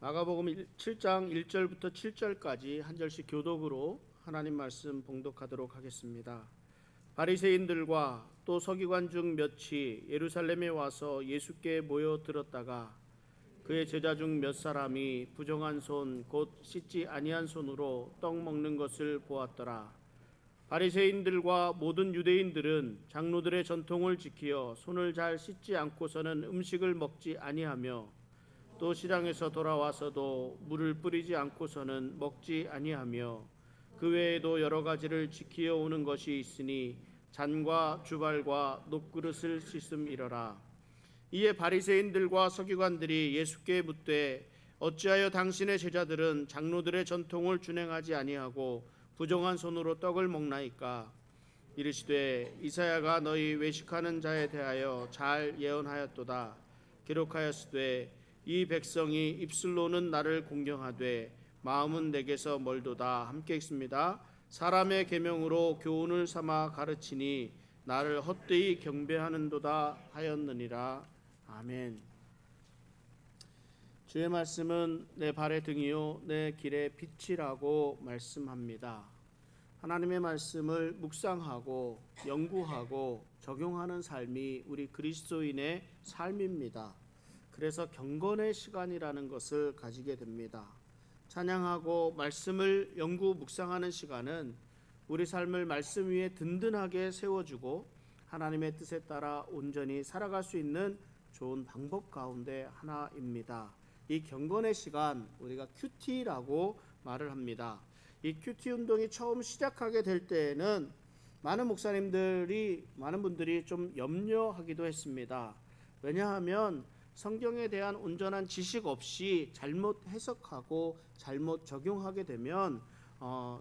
마가복음 7장 1절부터 7절까지 한 절씩 교독으로 하나님 말씀 봉독하도록 하겠습니다. 바리새인들과 또 서기관 중 몇이 예루살렘에 와서 예수께 모여 들었다가 그의 제자 중 몇 사람이 부정한 손 곧 씻지 아니한 손으로 떡 먹는 것을 보았더라. 바리새인들과 모든 유대인들은 장로들의 전통을 지키어 손을 잘 씻지 않고서는 음식을 먹지 아니하며 또 시장에서 돌아와서도 물을 뿌리지 않고서는 먹지 아니하며 그 외에도 여러 가지를 지키어 오는 것이 있으니 잔과 주발과 녹그릇을 씻음이러라. 이에 바리새인들과 서기관들이 예수께 묻되 어찌하여 당신의 제자들은 장로들의 전통을 준행하지 아니하고 부정한 손으로 떡을 먹나이까? 이르시되 이사야가 너희 외식하는 자에 대하여 잘 예언하였도다. 기록하였으되 이 백성이 입술로는 나를 공경하되 마음은 내게서 멀도다. 함께 읽습니다. 사람의 계명으로 교훈을 삼아 가르치니 나를 헛되이 경배하는도다 하였느니라. 아멘. 주의 말씀은 내 발의 등이요 내 길의 빛이라고 말씀합니다. 하나님의 말씀을 묵상하고 연구하고 적용하는 삶이 우리 그리스도인의 삶입니다. 그래서 경건의 시간이라는 것을 가지게 됩니다. 찬양하고 말씀을 연구 묵상하는 시간은 우리 삶을 말씀 위에 든든하게 세워주고 하나님의 뜻에 따라 온전히 살아갈 수 있는 좋은 방법 가운데 하나입니다. 이 경건의 시간 우리가 큐티라고 말을 합니다. 이 큐티 운동이 처음 시작하게 될 때에는 많은 분들이 좀 염려하기도 했습니다. 왜냐하면 성경에 대한 온전한 지식 없이 잘못 해석하고 잘못 적용하게 되면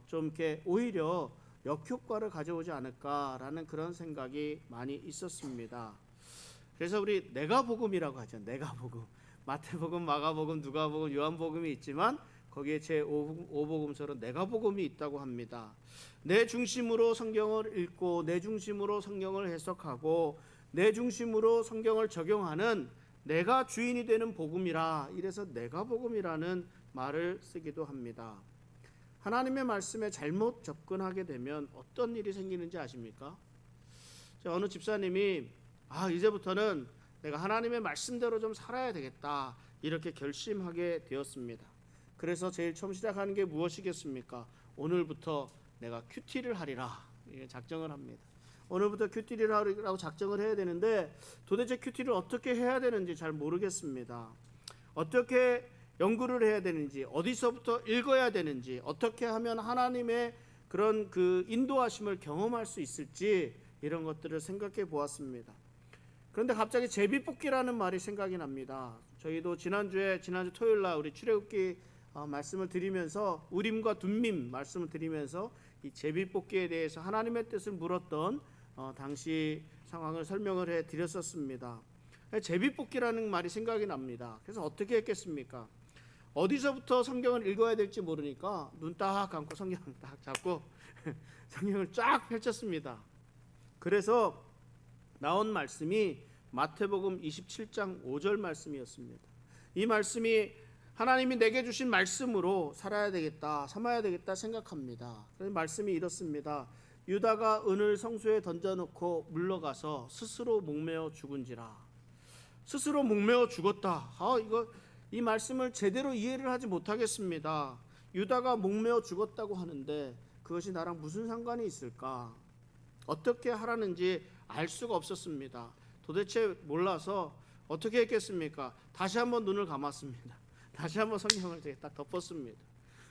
좀 이렇게 오히려 역효과를 가져오지 않을까라는 그런 생각이 많이 있었습니다. 그래서 우리 내가복음이라고 하죠. 내가복음. 마태복음, 마가복음, 누가복음, 요한복음이 있지만 거기에 제5복음서로 내가복음이 있다고 합니다. 내 중심으로 성경을 읽고 내 중심으로 성경을 해석하고 내 중심으로 성경을 적용하는 내가 주인이 되는 복음이라 이래서 내가복음이라는 말을 쓰기도 합니다. 하나님의 말씀에 잘못 접근하게 되면 어떤 일이 생기는지 아십니까? 어느 집사님이 이제부터는 내가 하나님의 말씀대로 좀 살아야 되겠다 이렇게 결심하게 되었습니다. 그래서 제일 처음 시작하는 게 무엇이겠습니까? 오늘부터 내가 큐티를 하리라 작정을 합니다. 오늘부터 큐티를 하라고 작정을 해야 되는데 도대체 큐티를 어떻게 해야 되는지 잘 모르겠습니다. 어떻게 연구를 해야 되는지, 어디서부터 읽어야 되는지, 어떻게 하면 하나님의 그런 그 인도하심을 경험할 수 있을지 이런 것들을 생각해 보았습니다. 그런데 갑자기 제비뽑기라는 말이 생각이 납니다. 저희도 지난주 토요일 날 우리 출애굽기 말씀을 드리면서 우림과 둠밈 말씀을 드리면서 이 제비뽑기에 대해서 하나님의 뜻을 물었던 당시 상황을 설명을 해 드렸었습니다. 제비뽑기라는 말이 생각이 납니다. 그래서 어떻게 했겠습니까? 어디서부터 성경을 읽어야 될지 모르니까 눈 딱 감고 성경을 딱 잡고 성경을 쫙 펼쳤습니다. 그래서 나온 말씀이 마태복음 27장 5절 말씀이었습니다. 이 말씀이 하나님이 내게 주신 말씀으로 살아야 되겠다, 삼아야 되겠다 생각합니다. 그래서 말씀이 이렇습니다. 유다가 은을 성소에 던져놓고 물러가서 스스로 목매어 죽은지라. 스스로 목매어 죽었다. 이 말씀을 제대로 이해를 하지 못하겠습니다. 유다가 목매어 죽었다고 하는데 그것이 나랑 무슨 상관이 있을까? 어떻게 하라는지 알 수가 없었습니다. 도대체 몰라서 어떻게 했겠습니까? 다시 한번 눈을 감았습니다. 다시 한번 성경을 딱 덮었습니다.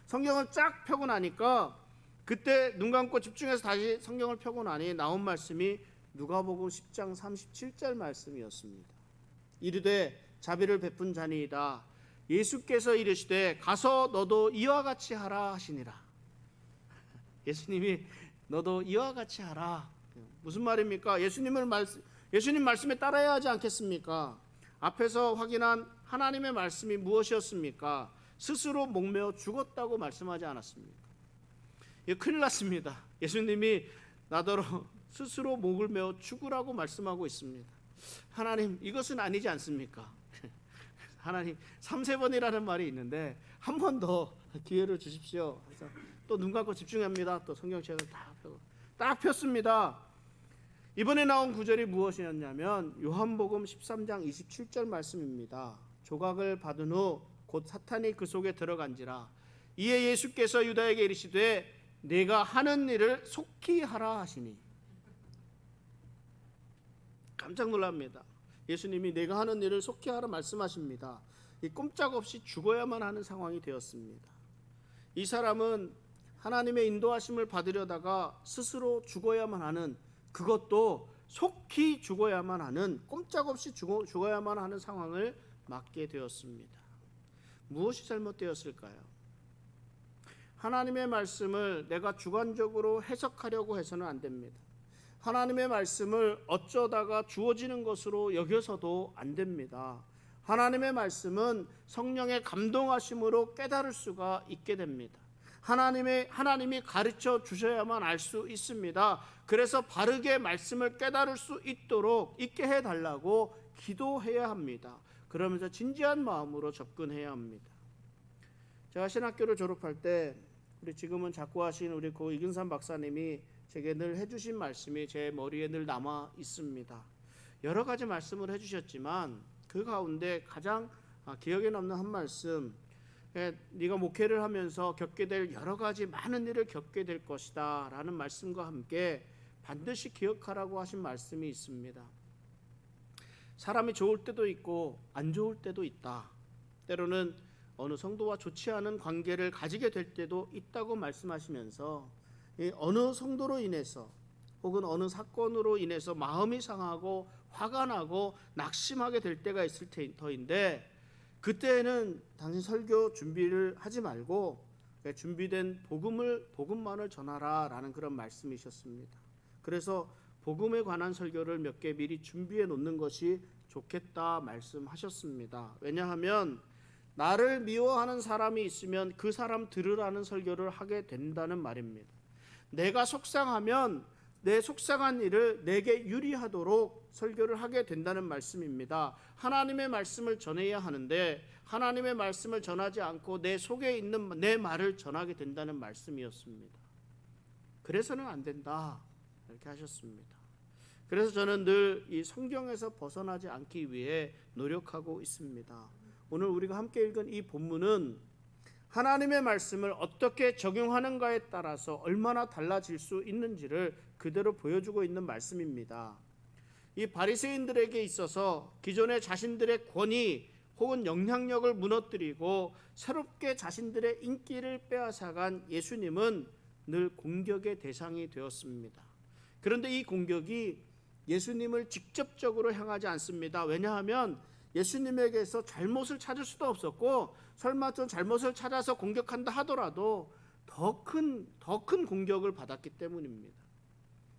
성경을 쫙 펴고 나니까 그때 눈 감고 집중해서 다시 성경을 펴고 나니 나온 말씀이 누가복음 10장 37절 말씀이었습니다. 이르되 자비를 베푼 자니이다. 예수께서 이르시되 가서 너도 이와 같이 하라 하시니라. 예수님이 너도 이와 같이 하라. 무슨 말입니까? 예수님 말씀에 따라야 하지 않겠습니까? 앞에서 확인한 하나님의 말씀이 무엇이었습니까? 스스로 목매어 죽었다고 말씀하지 않았습니까? 큰일 났습니다. 예수님이 나더러 스스로 목을 메어 죽으라고 말씀하고 있습니다. 하나님, 이것은 아니지 않습니까? 하나님 3-4번이라는 말이 있는데 한 번 더 기회를 주십시오. 그래서 또 눈 감고 집중합니다. 또 성경책을 딱 폈습니다. 이번에 나온 구절이 무엇이었냐면 요한복음 13장 27절 말씀입니다. 조각을 받은 후 곧 사탄이 그 속에 들어간지라. 이에 예수께서 유다에게 이르시되 내가 하는 일을 속히 하라 하시니. 깜짝 놀랍니다. 예수님이 내가 하는 일을 속히 하라 말씀하십니다. 이 꼼짝없이 죽어야만 하는 상황이 되었습니다. 이 사람은 하나님의 인도하심을 받으려다가 스스로 죽어야만 하는, 그것도 속히 죽어야만 하는, 꼼짝없이 죽어야만 하는 상황을 맞게 되었습니다. 무엇이 잘못되었을까요? 하나님의 말씀을 내가 주관적으로 해석하려고 해서는 안 됩니다. 하나님의 말씀을 어쩌다가 주어지는 것으로 여겨서도 안 됩니다. 하나님의 말씀은 성령의 감동하심으로 깨달을 수가 있게 됩니다. 하나님이 가르쳐 주셔야만 알 수 있습니다. 그래서 바르게 말씀을 깨달을 수 있게 해달라고 기도해야 합니다. 그러면서 진지한 마음으로 접근해야 합니다. 제가 신학교를 졸업할 때 우리 지금은 작고하신 우리 고 이근삼 박사님이 제게 늘 해주신 말씀이 제 머리에 늘 남아 있습니다. 여러 가지 말씀을 해주셨지만 그 가운데 가장 기억에 남는 한 말씀, 네가 목회를 하면서 겪게 될 여러 가지 많은 일을 겪게 될 것이다 라는 말씀과 함께 반드시 기억하라고 하신 말씀이 있습니다. 사람이 좋을 때도 있고 안 좋을 때도 있다. 때로는 어느 성도와 좋지 않은 관계를 가지게 될 때도 있다고 말씀하시면서 어느 성도로 인해서 혹은 어느 사건으로 인해서 마음이 상하고 화가 나고 낙심하게 될 때가 있을 터인데, 그때는 당신 설교 준비를 하지 말고 준비된 복음만을 전하라 라는 그런 말씀이셨습니다. 그래서 복음에 관한 설교를 몇 개 미리 준비해 놓는 것이 좋겠다 말씀하셨습니다. 왜냐하면 나를 미워하는 사람이 있으면 그 사람 들으라는 설교를 하게 된다는 말입니다. 내가 속상하면 내 속상한 일을 내게 유리하도록 설교를 하게 된다는 말씀입니다. 하나님의 말씀을 전해야 하는데 하나님의 말씀을 전하지 않고 내 속에 있는 내 말을 전하게 된다는 말씀이었습니다. 그래서는 안 된다 이렇게 하셨습니다. 그래서 저는 늘 이 성경에서 벗어나지 않기 위해 노력하고 있습니다. 오늘 우리가 함께 읽은 이 본문은 하나님의 말씀을 어떻게 적용하는가에 따라서 얼마나 달라질 수 있는지를 그대로 보여주고 있는 말씀입니다. 이 바리새인들에게 있어서 기존의 자신들의 권위 혹은 영향력을 무너뜨리고 새롭게 자신들의 인기를 빼앗아간 예수님은 늘 공격의 대상이 되었습니다. 그런데 이 공격이 예수님을 직접적으로 향하지 않습니다. 왜냐하면 예수님에게서 잘못을 찾을 수도 없었고, 설마 좀 잘못을 찾아서 공격한다 하더라도 더 큰 공격을 받았기 때문입니다.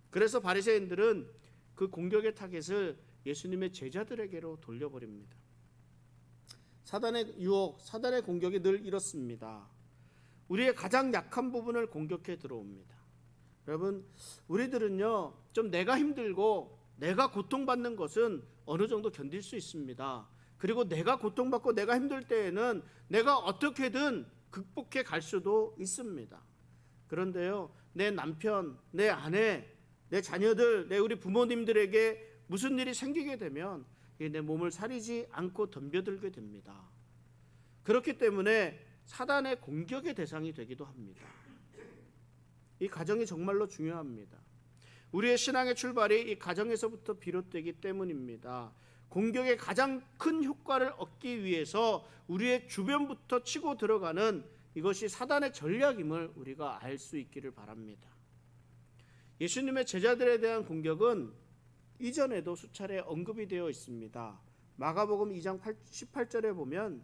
그래서 바리새인들은 그 공격의 타겟을 예수님의 제자들에게로 돌려버립니다. 사단의 유혹, 사단의 공격이 늘 이렇습니다. 우리의 가장 약한 부분을 공격해 들어옵니다. 여러분, 우리들은요 좀 내가 힘들고 내가 고통받는 것은 어느 정도 견딜 수 있습니다. 그리고 내가 고통받고 내가 힘들 때에는 내가 어떻게든 극복해 갈 수도 있습니다. 그런데요, 내 남편, 내 아내, 내 자녀들, 우리 부모님들에게 무슨 일이 생기게 되면 내 몸을 사리지 않고 덤벼들게 됩니다. 그렇기 때문에 사단의 공격의 대상이 되기도 합니다. 이 가정이 정말로 중요합니다. 우리의 신앙의 출발이 이 가정에서부터 비롯되기 때문입니다. 공격의 가장 큰 효과를 얻기 위해서 우리의 주변부터 치고 들어가는 이것이 사단의 전략임을 우리가 알 수 있기를 바랍니다. 예수님의 제자들에 대한 공격은 이전에도 수차례 언급이 되어 있습니다. 마가복음 2장 18절에 보면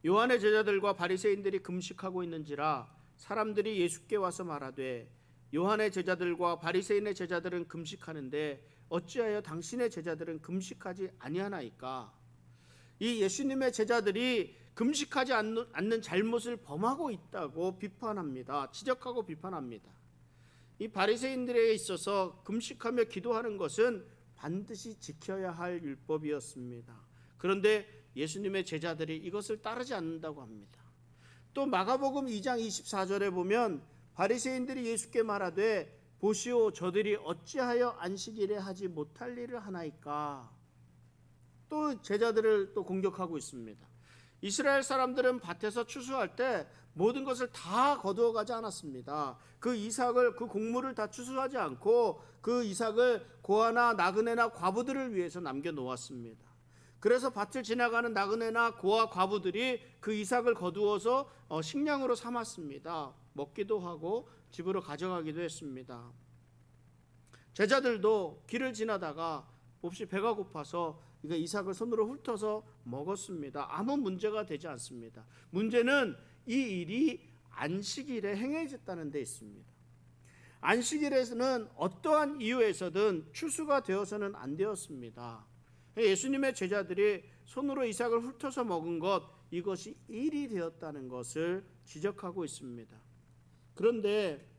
요한의 제자들과 바리새인들이 금식하고 있는지라 사람들이 예수께 와서 말하되 요한의 제자들과 바리새인의 제자들은 금식하는데 어찌하여 당신의 제자들은 금식하지 아니하나이까? 이 예수님의 제자들이 금식하지 않는 잘못을 범하고 있다고 비판합니다. 지적하고 비판합니다. 이 바리새인들에 있어서 금식하며 기도하는 것은 반드시 지켜야 할 율법이었습니다. 그런데 예수님의 제자들이 이것을 따르지 않는다고 합니다. 또 마가복음 2장 24절에 보면 바리새인들이 예수께 말하되 보시오 저들이 어찌하여 안식일에 하지 못할 일을 하나이까. 또 제자들을 또 공격하고 있습니다. 이스라엘 사람들은 밭에서 추수할 때 모든 것을 다 거두어 가지 않았습니다. 그 이삭을 그 곡물을 다 추수하지 않고 그 이삭을 고아나 나그네나 과부들을 위해서 남겨 놓았습니다. 그래서 밭을 지나가는 나그네나 고아 과부들이 그 이삭을 거두어서 식량으로 삼았습니다. 먹기도 하고 집으로 가져가기도 했습니다. 제자들도 길을 지나다가 몹시 배가 고파서 이삭을 손으로 훑어서 먹었습니다. 아무 문제가 되지 않습니다. 문제는 이 일이 안식일에 행해졌다는 데 있습니다. 안식일에서는 어떠한 이유에서든 추수가 되어서는 안 되었습니다. 예수님의 제자들이 손으로 이삭을 훑어서 먹은 것, 이것이 일이 되었다는 것을 지적하고 있습니다. 그런데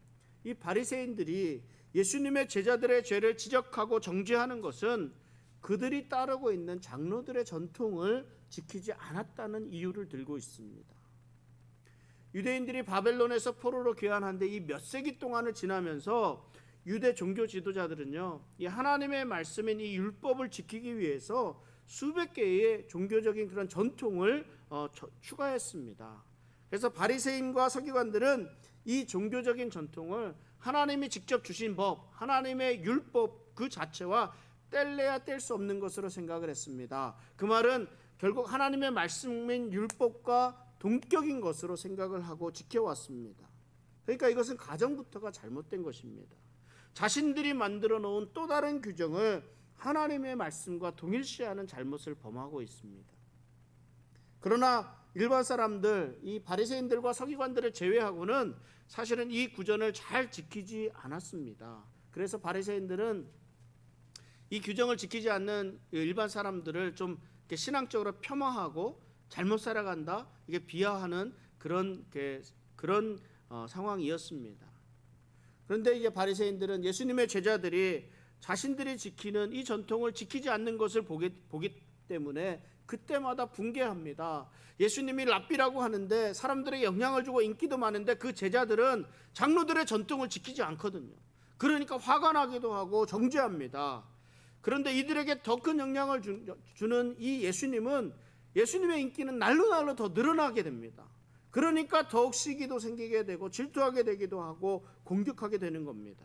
이 바리새인들이 예수님의 제자들의 죄를 지적하고 정죄하는 것은 그들이 따르고 있는 장로들의 전통을 지키지 않았다는 이유를 들고 있습니다. 유대인들이 바벨론에서 포로로 귀환한데 이 몇 세기 동안을 지나면서 유대 종교 지도자들은요, 이 하나님의 말씀인 이 율법을 지키기 위해서 수백 개의 종교적인 그런 전통을 추가했습니다. 그래서 바리새인과 서기관들은 이 종교적인 전통을 하나님이 직접 주신 법, 하나님의 율법 그 자체와 뗄래야 뗄 수 없는 것으로 생각을 했습니다. 그 말은 결국 하나님의 말씀인 율법과 동격인 것으로 생각을 하고 지켜왔습니다. 그러니까 이것은 가정부터가 잘못된 것입니다. 자신들이 만들어 놓은 또 다른 규정을 하나님의 말씀과 동일시하는 잘못을 범하고 있습니다. 그러나 일반 사람들, 이 바리새인들과 서기관들을 제외하고는 사실은 이 규정을 잘 지키지 않았습니다. 그래서 바리새인들은 이 규정을 지키지 않는 일반 사람들을 좀 신앙적으로 폄하하고 잘못 살아간다, 이게 비하하는 그런 상황이었습니다. 그런데 이제 바리새인들은 예수님의 제자들이 자신들이 지키는 이 전통을 지키지 않는 것을 보기 때문에 그때마다 붕괴합니다. 예수님이 랍비라고 하는데 사람들에게 영향을 주고 인기도 많은데 그 제자들은 장로들의 전통을 지키지 않거든요. 그러니까 화가 나기도 하고 정죄합니다. 그런데 이들에게 더 큰 영향을 주는 이 예수님은 예수님의 인기는 날로 더 늘어나게 됩니다. 그러니까 더욱 시기도 생기게 되고 질투하게 되기도 하고 공격하게 되는 겁니다.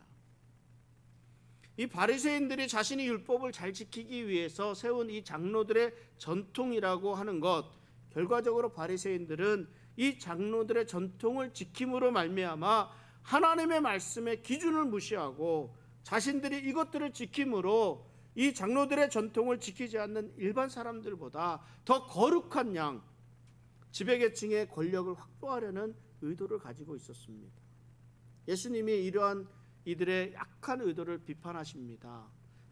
이 바리새인들이 자신이 율법을 잘 지키기 위해서 세운 이 장로들의 전통이라고 하는 것, 결과적으로 바리새인들은 이 장로들의 전통을 지킴으로 말미암아 하나님의 말씀의 기준을 무시하고 자신들이 이것들을 지킴으로 이 장로들의 전통을 지키지 않는 일반 사람들보다 더 거룩한 양, 지배계층의 권력을 확보하려는 의도를 가지고 있었습니다. 예수님이 이러한 이들의 약한 의도를 비판하십니다.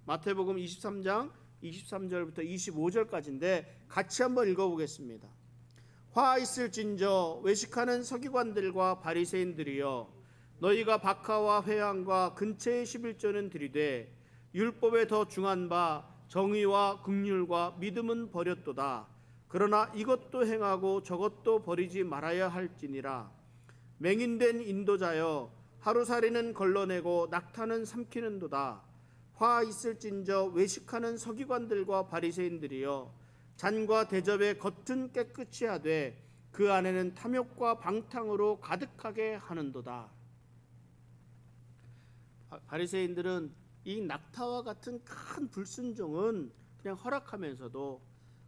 마태복음 23장 23절부터 25절까지인데 같이 한번 읽어보겠습니다. 화 있을진저 외식하는 서기관들과 바리새인들이여, 너희가 박하와 회향과 근처의 11조는 들이되 율법에 더 중한 바 정의와 긍휼과 믿음은 버렸도다. 그러나 이것도 행하고 저것도 버리지 말아야 할지니라. 맹인된 인도자여, 하루살이는 걸러내고 낙타는 삼키는도다. 화 있을진저 외식하는 서기관들과 바리새인들이여, 잔과 대접의 겉은 깨끗이 하되 그 안에는 탐욕과 방탕으로 가득하게 하는도다. 바리새인들은 이 낙타와 같은 큰 불순종은 그냥 허락하면서도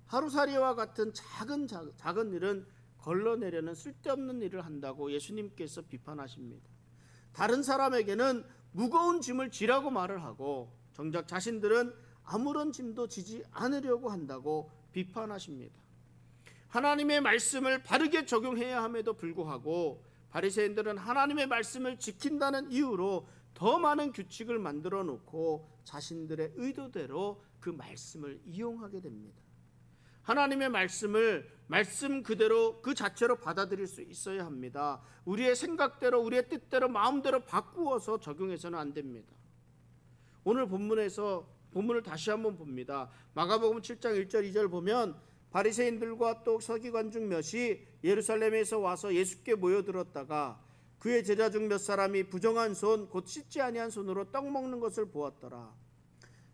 하루살이와 같은 작은 일은 걸러내려는 쓸데없는 일을 한다고 예수님께서 비판하십니다. 다른 사람에게는 무거운 짐을 지라고 말을 하고 정작 자신들은 아무런 짐도 지지 않으려고 한다고 비판하십니다. 하나님의 말씀을 바르게 적용해야 함에도 불구하고 바리새인들은 하나님의 말씀을 지킨다는 이유로 더 많은 규칙을 만들어 놓고 자신들의 의도대로 그 말씀을 이용하게 됩니다. 하나님의 말씀을 말씀 그대로 그 자체로 받아들일 수 있어야 합니다. 우리의 생각대로 우리의 뜻대로 마음대로 바꾸어서 적용해서는 안 됩니다. 오늘 본문을 다시 한번 봅니다. 마가복음 7장 1절 2절 보면 바리새인들과 또 서기관 중 몇이 예루살렘에서 와서 예수께 모여들었다가 그의 제자 중 몇 사람이 부정한 손 곧 씻지 아니한 손으로 떡 먹는 것을 보았더라.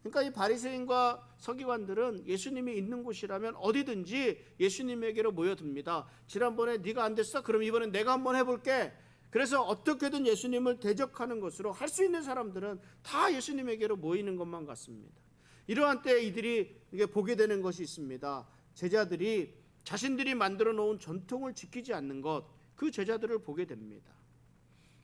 그러니까 이 바리새인과 서기관들은 예수님이 있는 곳이라면 어디든지 예수님에게로 모여듭니다. 지난번에 네가 안 됐어? 그럼 이번엔 내가 한번 해볼게. 그래서 어떻게든 예수님을 대적하는 것으로 할 수 있는 사람들은 다 예수님에게로 모이는 것만 같습니다. 이러한 때 이들이 이게 보게 되는 것이 있습니다. 제자들이 자신들이 만들어 놓은 전통을 지키지 않는 것, 그 제자들을 보게 됩니다.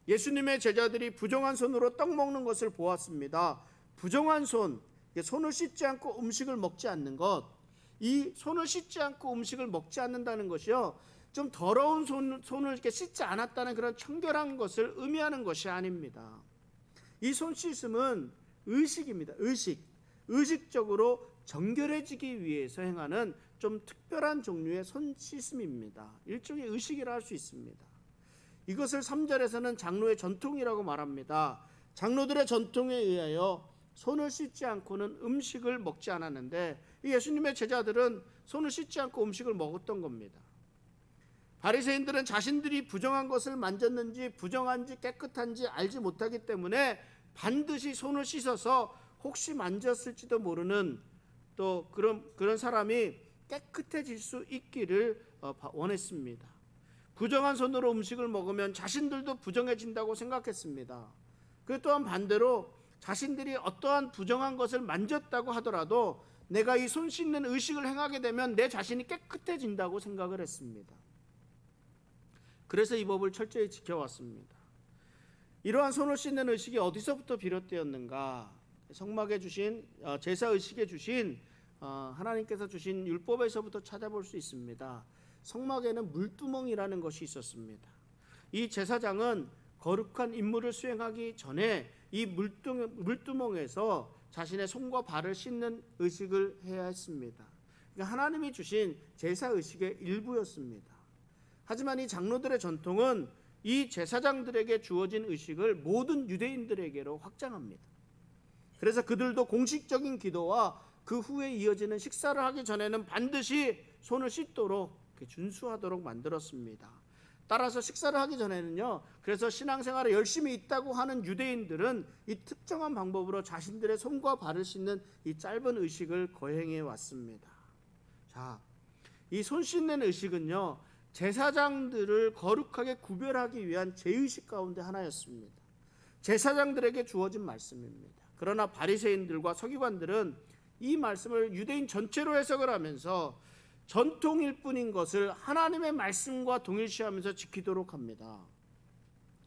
예수님의 제자들이 부정한 손으로 떡 먹는 것을 보았습니다. 부정한 손을 씻지 않고 음식을 먹지 않는 것, 이 손을 씻지 않고 음식을 먹지 않는다는 것이요, 좀 더러운 손을 이렇게 씻지 않았다는 그런 청결한 것을 의미하는 것이 아닙니다. 이 손 씻음은 의식입니다. 의식적으로 정결해지기 위해서 행하는 좀 특별한 종류의 손 씻음입니다. 일종의 의식이라 할 수 있습니다. 이것을 3절에서는 장로의 전통이라고 말합니다. 장로들의 전통에 의하여 손을 씻지 않고는 음식을 먹지 않았는데 예수님의 제자들은 손을 씻지 않고 음식을 먹었던 겁니다. 바리새인들은 자신들이 부정한 것을 만졌는지 부정한지 깨끗한지 알지 못하기 때문에 반드시 손을 씻어서 혹시 만졌을지도 모르는 또 그런 사람이 깨끗해질 수 있기를 원했습니다. 부정한 손으로 음식을 먹으면 자신들도 부정해진다고 생각했습니다. 그 또한 반대로 자신들이 어떠한 부정한 것을 만졌다고 하더라도 내가 이 손 씻는 의식을 행하게 되면 내 자신이 깨끗해진다고 생각을 했습니다. 그래서 이 법을 철저히 지켜왔습니다. 이러한 손을 씻는 의식이 어디서부터 비롯되었는가? 성막에 주신 제사의식에 주신 하나님께서 주신 율법에서부터 찾아볼 수 있습니다. 성막에는 물두멍이라는 것이 있었습니다. 이 제사장은 거룩한 임무를 수행하기 전에 이 물두멍에서 자신의 손과 발을 씻는 의식을 해야 했습니다. 그러니까 하나님이 주신 제사의식의 일부였습니다. 하지만 이 장로들의 전통은 이 제사장들에게 주어진 의식을 모든 유대인들에게로 확장합니다. 그래서 그들도 공식적인 기도와 그 후에 이어지는 식사를 하기 전에는 반드시 손을 씻도록 준수하도록 만들었습니다. 따라서 식사를 하기 전에는요, 그래서 신앙생활에 열심히 있다고 하는 유대인들은 이 특정한 방법으로 자신들의 손과 발을 씻는 이 짧은 의식을 거행해 왔습니다. 자, 이 손 씻는 의식은요, 제사장들을 거룩하게 구별하기 위한 제의식 가운데 하나였습니다. 제사장들에게 주어진 말씀입니다. 그러나 바리새인들과 서기관들은 이 말씀을 유대인 전체로 해석을 하면서 전통일 뿐인 것을 하나님의 말씀과 동일시하면서 지키도록 합니다.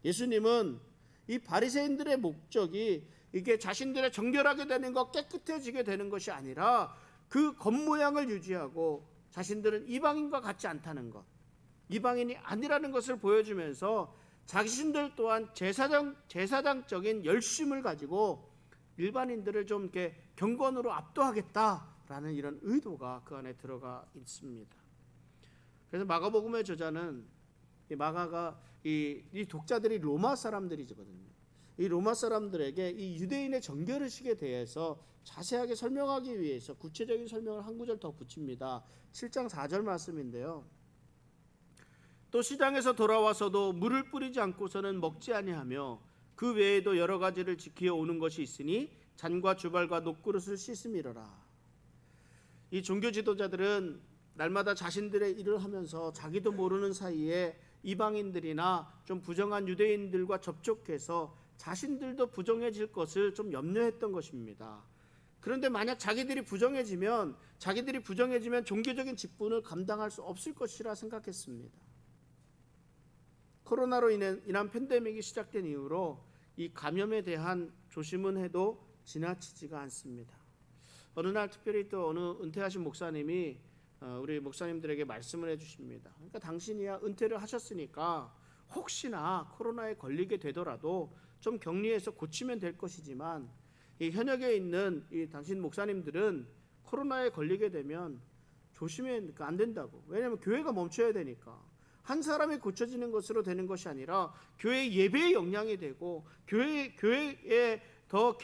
예수님은 이 바리새인들의 목적이 이게 자신들의 정결하게 되는 것, 깨끗해지게 되는 것이 아니라 그 겉모양을 유지하고 자신들은 이방인과 같지 않다는 것, 이방인이 아니라는 것을 보여주면서 자신들 또한 제사장적인 열심을 가지고 일반인들을 좀 이렇게 경건으로 압도하겠다라는 이런 의도가 그 안에 들어가 있습니다. 그래서 마가복음의 저자는 마가가 이 독자들이 로마 사람들이거든요. 이 로마 사람들에게 이 유대인의 정결의식에 대해서 자세하게 설명하기 위해서 구체적인 설명을 한 구절 더 붙입니다. 7장 4절 말씀인데요. 또 시장에서 돌아와서도 물을 뿌리지 않고서는 먹지 아니하며 그 외에도 여러 가지를 지키어 오는 것이 있으니 잔과 주발과 녹그릇을 씻음이로라. 이 종교 지도자들은 날마다 자신들의 일을 하면서 자기도 모르는 사이에 이방인들이나 좀 부정한 유대인들과 접촉해서 자신들도 부정해질 것을 좀 염려했던 것입니다. 그런데 만약 자기들이 부정해지면 종교적인 직분을 감당할 수 없을 것이라 생각했습니다. 코로나로 인한 팬데믹이 시작된 이후로 이 감염에 대한 조심은 해도 지나치지가 않습니다. 어느 날 특별히 또 어느 은퇴하신 목사님이 우리 목사님들에게 말씀을 해주십니다. 그러니까 당신이야 은퇴를 하셨으니까 혹시나 코로나에 걸리게 되더라도 좀 격리해서 고치면 될 것이지만 이 현역에 있는 이 당신 목사님들은 코로나에 걸리게 되면 조심해야 안 된다고. 왜냐하면 교회가 멈춰야 되니까. 한 사람이 고쳐지는 것으로 되는 것이 아니라 교회 예배의 영향이 되고 교회에 더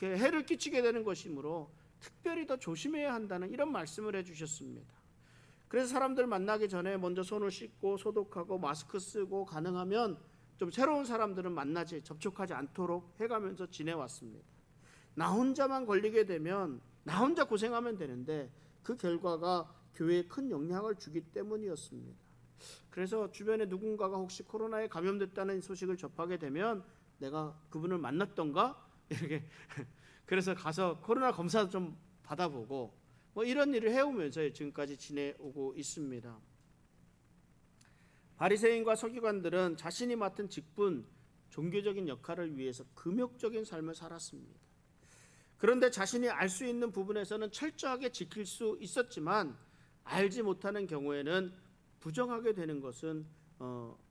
해를 끼치게 되는 것이므로 특별히 더 조심해야 한다는 이런 말씀을 해주셨습니다. 그래서 사람들 만나기 전에 먼저 손을 씻고 소독하고 마스크 쓰고 가능하면 좀 새로운 사람들은 만나지 접촉하지 않도록 해가면서 지내왔습니다. 나 혼자만 걸리게 되면 나 혼자 고생하면 되는데 그 결과가 교회에 큰 영향을 주기 때문이었습니다. 그래서 주변에 누군가가 혹시 코로나에 감염됐다는 소식을 접하게 되면 내가 그분을 만났던가 이렇게 그래서 가서 코로나 검사도 좀 받아보고 뭐 이런 일을 해오면서 지금까지 지내오고 있습니다. 바리새인과 서기관들은 자신이 맡은 직분, 종교적인 역할을 위해서 금욕적인 삶을 살았습니다. 그런데 자신이 알 수 있는 부분에서는 철저하게 지킬 수 있었지만 알지 못하는 경우에는 부정하게 되는 것은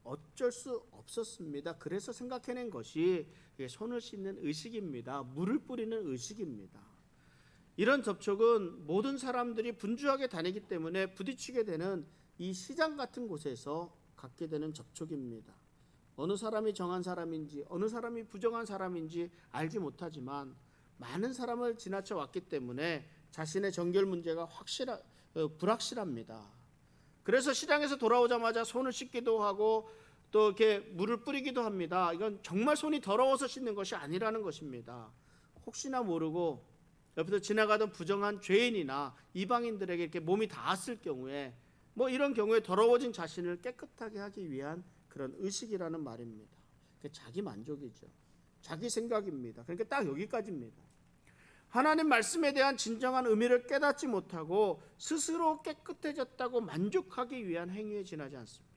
어쩔 수 없었습니다. 그래서 생각해낸 것이 손을 씻는 의식입니다. 물을 뿌리는 의식입니다. 이런 접촉은 모든 사람들이 분주하게 다니기 때문에 부딪히게 되는 이 시장 같은 곳에서 갖게 되는 접촉입니다. 어느 사람이 정한 사람인지 어느 사람이 부정한 사람인지 알지 못하지만 많은 사람을 지나쳐 왔기 때문에 자신의 정결 문제가 불확실합니다. 그래서 시장에서 돌아오자마자 손을 씻기도 하고 또 이렇게 물을 뿌리기도 합니다. 이건 정말 손이 더러워서 씻는 것이 아니라는 것입니다. 혹시나 모르고 옆에서 지나가던 부정한 죄인이나 이방인들에게 이렇게 몸이 닿았을 경우에 뭐 이런 경우에 더러워진 자신을 깨끗하게 하기 위한 그런 의식이라는 말입니다. 자기 만족이죠. 자기 생각입니다. 그러니까 딱 여기까지입니다. 하나님 말씀에 대한 진정한 의미를 깨닫지 못하고 스스로 깨끗해졌다고 만족하기 위한 행위에 지나지 않습니다.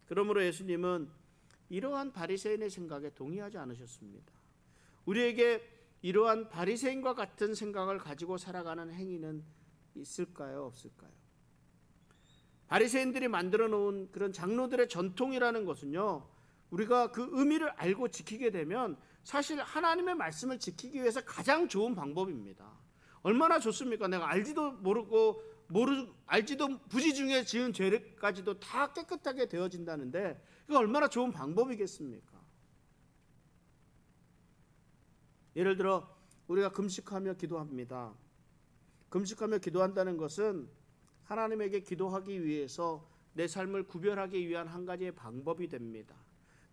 그러므로 예수님은 이러한 바리새인의 생각에 동의하지 않으셨습니다. 우리에게 이러한 바리새인과 같은 생각을 가지고 살아가는 행위는 있을까요? 없을까요? 바리새인들이 만들어 놓은 그런 장로들의 전통이라는 것은요, 우리가 그 의미를 알고 지키게 되면 사실 하나님의 말씀을 지키기 위해서 가장 좋은 방법입니다. 얼마나 좋습니까? 내가 알지도 알지도 부지 중에 지은 죄까지도 다 깨끗하게 되어진다는데 이거 얼마나 좋은 방법이겠습니까? 예를 들어 우리가 금식하며 기도합니다. 금식하며 기도한다는 것은 하나님에게 기도하기 위해서 내 삶을 구별하기 위한 한 가지의 방법이 됩니다.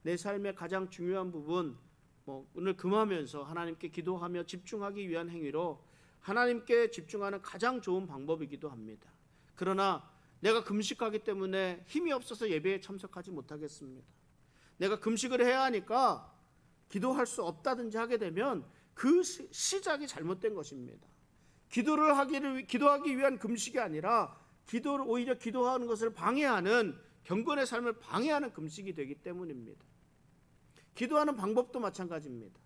내 삶의 가장 중요한 부분, 오늘 금하면서 하나님께 기도하며 집중하기 위한 행위로 하나님께 집중하는 가장 좋은 방법이기도 합니다. 그러나 내가 금식하기 때문에 힘이 없어서 예배에 참석하지 못하겠습니다. 내가 금식을 해야 하니까 기도할 수 없다든지 하게 되면 그 시작이 잘못된 것입니다. 기도하기 위한 금식이 아니라 오히려 기도하는 것을 방해하는 경건의 삶을 방해하는 금식이 되기 때문입니다. 기도하는 방법도 마찬가지입니다.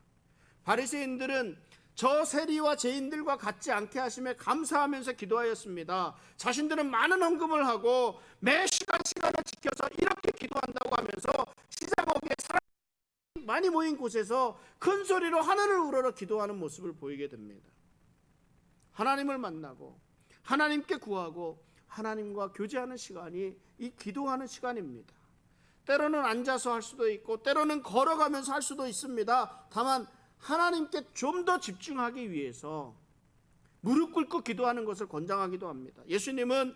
바리새인들은 저 세리와 죄인들과 같지 않게 하심에 감사하면서 기도하였습니다. 자신들은 많은 헌금을 하고 매 시간을 지켜서 이렇게 기도한다고 하면서 시장업에 사람이 많이 모인 곳에서 큰 소리로 하늘을 우러러 기도하는 모습을 보이게 됩니다. 하나님을 만나고 하나님께 구하고 하나님과 교제하는 시간이 이 기도하는 시간입니다. 때로는 앉아서 할 수도 있고 때로는 걸어가면서 할 수도 있습니다. 다만 하나님께 좀 더 집중하기 위해서 무릎 꿇고 기도하는 것을 권장하기도 합니다. 예수님은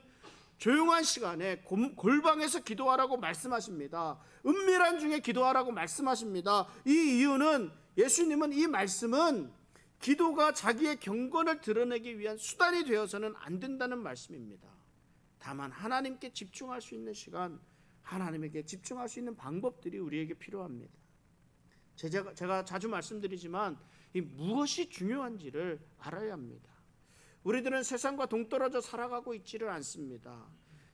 조용한 시간에 골방에서 기도하라고 말씀하십니다. 은밀한 중에 기도하라고 말씀하십니다. 이 이유는 예수님은 이 말씀은 기도가 자기의 경건을 드러내기 위한 수단이 되어서는 안 된다는 말씀입니다. 다만 하나님께 집중할 수 있는 시간, 하나님에게 집중할 수 있는 방법들이 우리에게 필요합니다. 제가 자주 말씀드리지만 이 무엇이 중요한지를 알아야 합니다. 우리들은 세상과 동떨어져 살아가고 있지를 않습니다.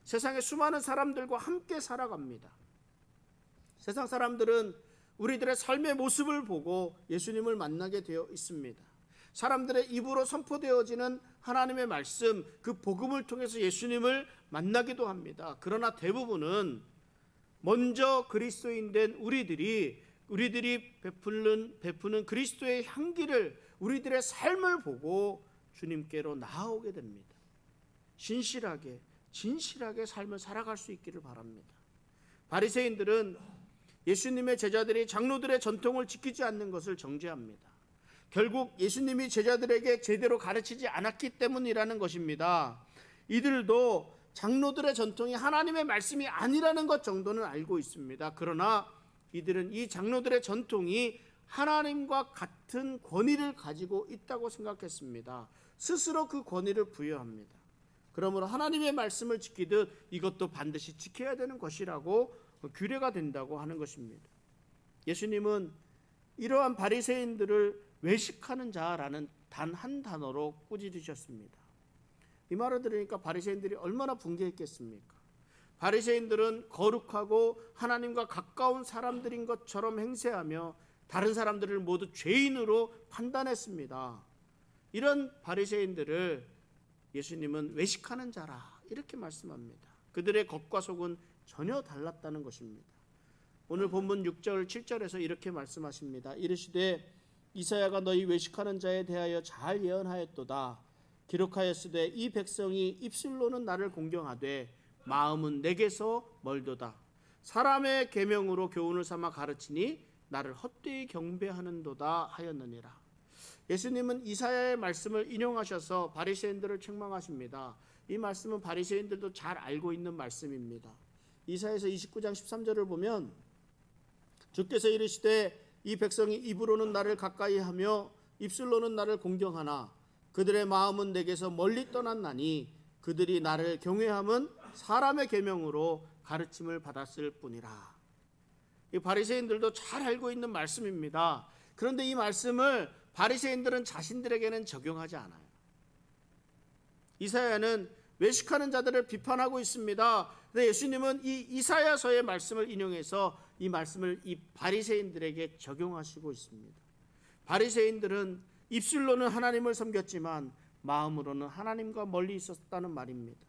세상에 수많은 사람들과 함께 살아갑니다. 세상 사람들은 우리들의 삶의 모습을 보고 예수님을 만나게 되어 있습니다. 사람들의 입으로 선포되어지는 하나님의 말씀, 그 복음을 통해서 예수님을 만나기도 합니다. 그러나 대부분은 먼저 그리스도인 된 우리들이 베푸는 그리스도의 향기를 우리들의 삶을 보고 주님께로 나아오게 됩니다. 진실하게 삶을 살아갈 수 있기를 바랍니다. 바리새인들은 예수님의 제자들이 장로들의 전통을 지키지 않는 것을 정죄합니다. 결국 예수님이 제자들에게 제대로 가르치지 않았기 때문이라는 것입니다. 이들도 장로들의 전통이 하나님의 말씀이 아니라는 것 정도는 알고 있습니다. 그러나 이들은 이 장로들의 전통이 하나님과 같은 권위를 가지고 있다고 생각했습니다. 스스로 그 권위를 부여합니다. 그러므로 하나님의 말씀을 지키듯 이것도 반드시 지켜야 되는 것이라고 규례가 된다고 하는 것입니다. 예수님은 이러한 바리새인들을 외식하는 자라는 단 한 단어로 꾸짖으셨습니다. 이 말을 들으니까 바리새인들이 얼마나 분개했겠습니까? 바리새인들은 거룩하고 하나님과 가까운 사람들인 것처럼 행세하며 다른 사람들을 모두 죄인으로 판단했습니다. 이런 바리새인들을 예수님은 외식하는 자라 이렇게 말씀합니다. 그들의 겉과 속은 전혀 달랐다는 것입니다. 오늘 본문 6절 7절에서 이렇게 말씀하십니다. 이르시되 이사야가 너희 외식하는 자에 대하여 잘 예언하였도다. 기록하였으되 이 백성이 입술로는 나를 공경하되 마음은 내게서 멀도다. 사람의 계명으로 교훈을 삼아 가르치니 나를 헛되이 경배하는도다 하였느니라. 예수님은 이사야의 말씀을 인용하셔서 바리새인들을 책망하십니다. 이 말씀은 바리새인들도 잘 알고 있는 말씀입니다. 이사야서 29장 13절을 보면 주께서 이르시되 이 백성이 입으로는 나를 가까이하며 입술로는 나를 공경하나 그들의 마음은 내게서 멀리 떠났나니 그들이 나를 경외함은 사람의 계명으로 가르침을 받았을 뿐이라. 이 바리새인들도 잘 알고 있는 말씀입니다. 그런데 이 말씀을 바리새인들은 자신들에게는 적용하지 않아요. 이사야는 외식하는 자들을 비판하고 있습니다. 그런데 예수님은 이 이사야서의 말씀을 인용해서 이 말씀을 이 바리새인들에게 적용하시고 있습니다. 바리새인들은 입술로는 하나님을 섬겼지만 마음으로는 하나님과 멀리 있었다는 말입니다.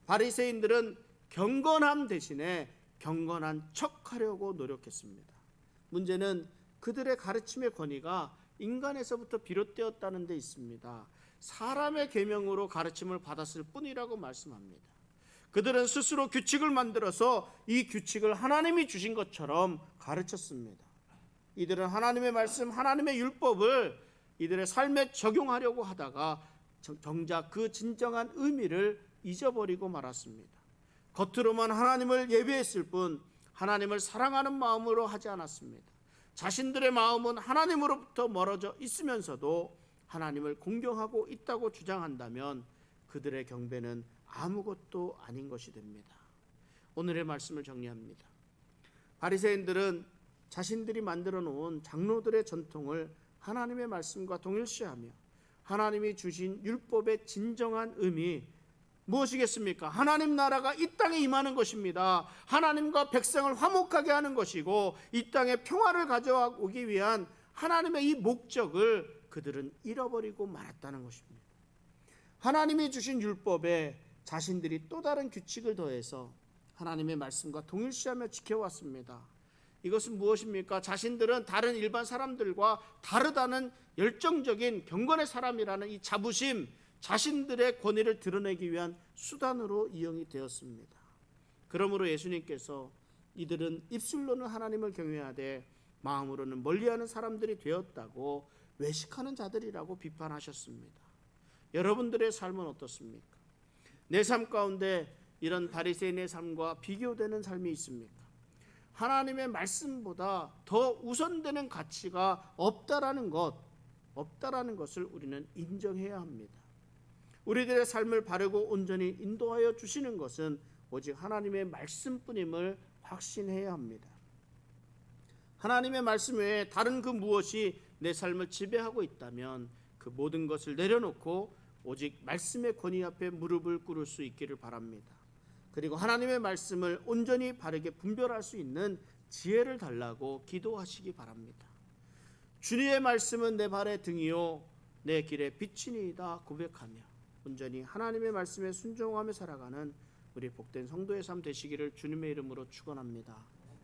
바리새인들은 경건함 대신에 경건한 척하려고 노력했습니다. 문제는 그들의 가르침의 권위가 인간에서부터 비롯되었다는 데 있습니다. 사람의 계명으로 가르침을 받았을 뿐이라고 말씀합니다. 그들은 스스로 규칙을 만들어서 이 규칙을 하나님이 주신 것처럼 가르쳤습니다. 이들은 하나님의 말씀, 하나님의 율법을 이들의 삶에 적용하려고 하다가 정작 그 진정한 의미를 잊어버리고 말았습니다. 겉으로만 하나님을 예배했을 뿐 하나님을 사랑하는 마음으로 하지 않았습니다. 자신들의 마음은 하나님으로부터 멀어져 있으면서도 하나님을 공경하고 있다고 주장한다면 그들의 경배는 아무것도 아닌 것이 됩니다. 오늘의 말씀을 정리합니다. 바리새인들은 자신들이 만들어 놓은 장로들의 전통을 하나님의 말씀과 동일시하며 하나님이 주신 율법의 진정한 의미 무엇이겠습니까? 하나님 나라가 이 땅에 임하는 것입니다. 하나님과 백성을 화목하게 하는 것이고 이 땅에 평화를 가져오기 위한 하나님의 이 목적을 그들은 잃어버리고 말았다는 것입니다. 하나님이 주신 율법에 자신들이 또 다른 규칙을 더해서 하나님의 말씀과 동일시하며 지켜왔습니다. 이것은 무엇입니까? 자신들은 다른 일반 사람들과 다르다는 열정적인 경건의 사람이라는 이 자부심, 자신들의 권위를 드러내기 위한 수단으로 이용이 되었습니다. 그러므로 예수님께서 이들은 입술로는 하나님을 경외하되 마음으로는 멀리하는 사람들이 되었다고 외식하는 자들이라고 비판하셨습니다. 여러분들의 삶은 어떻습니까? 내 삶 가운데 이런 바리새인의 삶과 비교되는 삶이 있습니까? 하나님의 말씀보다 더 우선되는 가치가 없다라는 것을 우리는 인정해야 합니다. 우리들의 삶을 바르고 온전히 인도하여 주시는 것은 오직 하나님의 말씀뿐임을 확신해야 합니다. 하나님의 말씀 외에 다른 그 무엇이 내 삶을 지배하고 있다면 그 모든 것을 내려놓고 오직 말씀의 권위 앞에 무릎을 꿇을 수 있기를 바랍니다. 그리고 하나님의 말씀을 온전히 바르게 분별할 수 있는 지혜를 달라고 기도하시기 바랍니다. 주님의 말씀은 내 발의 등이요 내 길의 빛이니이다 고백하며 온전히 하나님의 말씀에 순종하며 살아가는 우리 복된 성도의 삶 되시기를 주님의 이름으로 축원합니다.